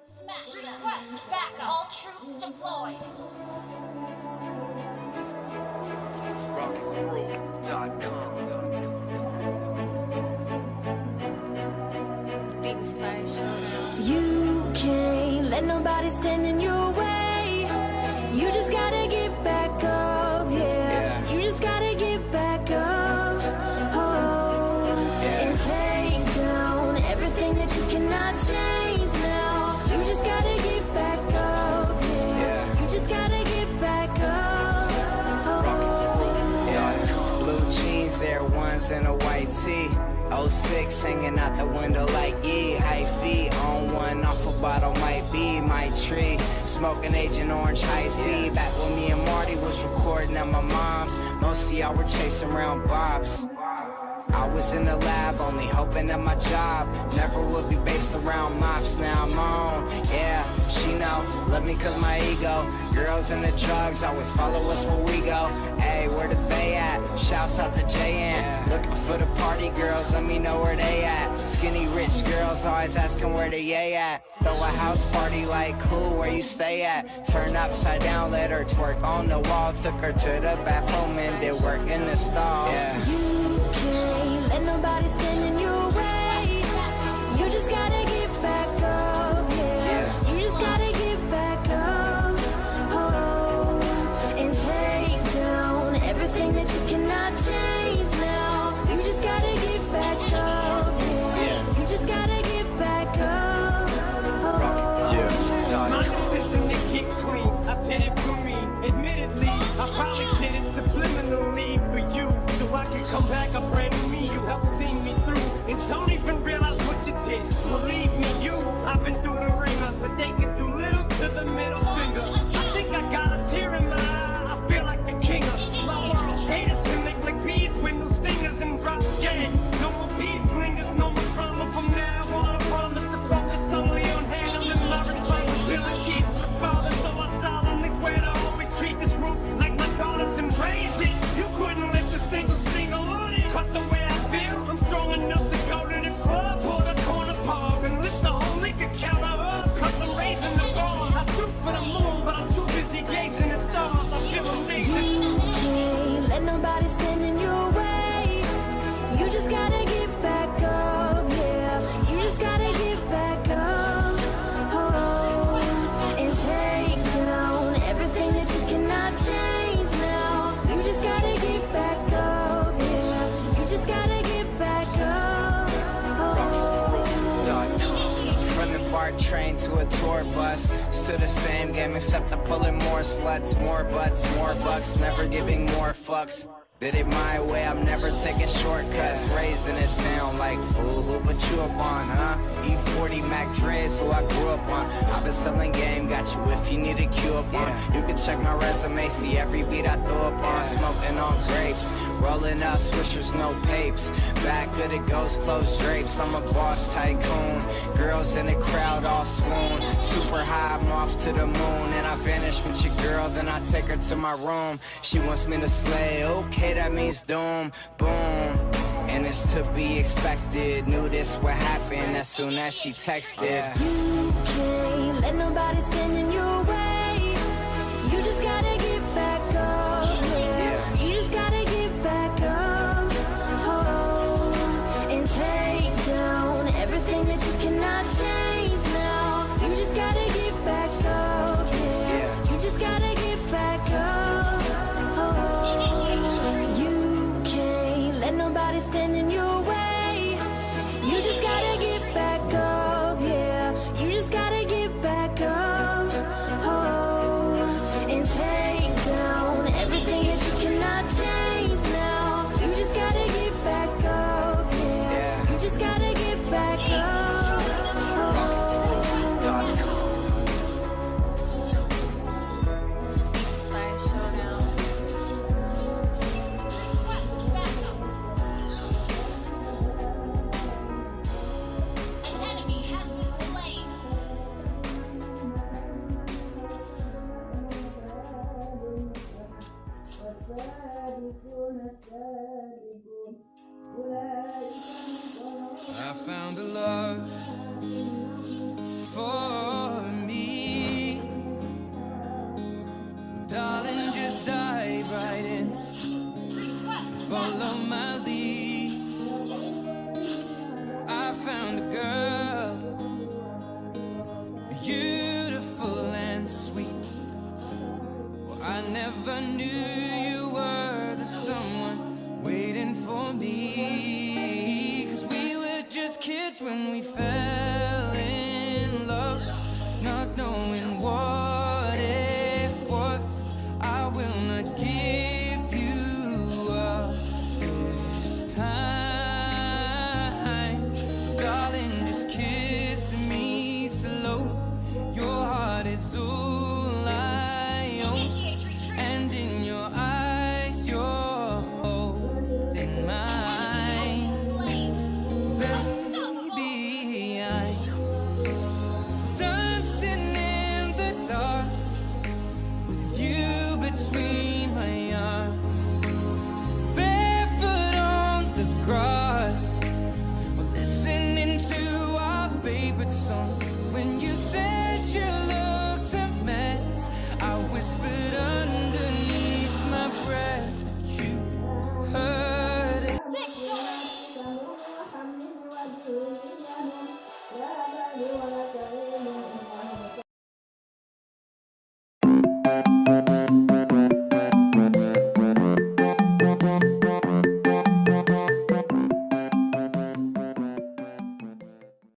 Smash request back all troops deployed. rockandroll.com. Big Inspire Showdown. You can't let nobody stand in your way. You just gotta get back up, yeah. You just gotta get back up, and take down everything that you cannot change now. You just gotta get back up, yeah. You just gotta get back up. Blue jeans, Air Ones, and a white tee. 06 hanging out the window like E. High feet on one, off a bottle might be my tree. Smoking Agent Orange High C. Back when me and Marty was recording at my mom's. Most of y'all were chasing around bobs. I was in the lab, only hoping that my job never would be based around mops. Now I'm on, yeah, she know, love me cause my ego. Girls and the drugs always follow us where we go. Hey, where the bay at? Shouts out to JN. Looking for the party girls, let me know where they at. Skinny rich girls always asking where the yay at. Throw a house party like cool, where you stay at? Turn upside down, let her twerk on the wall. Took her to the bathroom and did work in the stall. You can't let nobody stand in your way. You just gotta get back up, yeah. You just gotta get back up, and take down everything that you cannot change now. You just gotta get back up, yeah. You just gotta get back up. My decision to get clean, I did it for me. Admittedly, I probably did it subliminally for you, so I can come back a brand new me. You helped see me through, and don't even realize what you did. Believe me, I've been through the ringer, but they get too little to the middle finger. I think I got a tear in my eye. I feel like the king of my world. Haters can make like bees with no stingers and drops. Yeah, no more beef flingers, no more trauma from now on. I promise to focus only on handling my responsibilities as a father, so I solemnly swear to always treat this roof like my daughters and raise it. You couldn't lift a single on it. Cause the way I feel, I'm strong enough to go to the club or the corner pub and lift the whole liquor counter up. Cause I'm raising the bar. I shoot for the moon, but I'm too busy gazing at stars. I feel amazing. You can't let nobody stand in your way. You just gotta get back up, yeah. You just gotta get back up, and take down everything that you cannot change now. You just gotta get back up, yeah. You just gotta get back up. From the BART train to a tour bus, still the same game except I'm pulling more sluts, more butts, more bucks, never giving more fucks. Did it my way, I'm never taking shortcuts. Raised in a town like fool, who put you up on, huh? E40 Mac Dreads, who I grew up on. I've been selling game, got you if you need a cue up on. You can check my resume, see every beat I throw up on. Smoking on grapes, rolling up swishers, no papes. Back of the ghost closed drapes, I'm a boss tycoon. Girls in the crowd all swoon. Super high, I'm off to the moon. And I vanish with your girl, then I take her to my room. She wants me to slay, okay, that means doom, boom. And it's to be expected. Knew this would happen as soon as she texted. You can't let nobody stand in your way. You just gotta get back up, yeah. You just gotta get back up, and take down everything that you cannot change now. You just gotta get back up, yeah. You just gotta get back up. You can't let nobody stand in your way. You just gotta get back up, yeah. You found a love for me. Darling, just dive right in, follow my lead. I found a girl, beautiful and sweet. Well, I never knew you were the someone waiting for me. 'Cause we were just kids when we fell in love, not knowing what it was. I will not give you up this time. Darling, just kiss me slow. Your heart is all I own, Initiate retreat. and in your eyes you're holding mine. Slain. Baby, I'm dancing in the dark with you between my arms, barefoot on the grass. We're listening to our favorite song. When you said you looked a mess, I whispered underneath my breath that you heard it. Victory.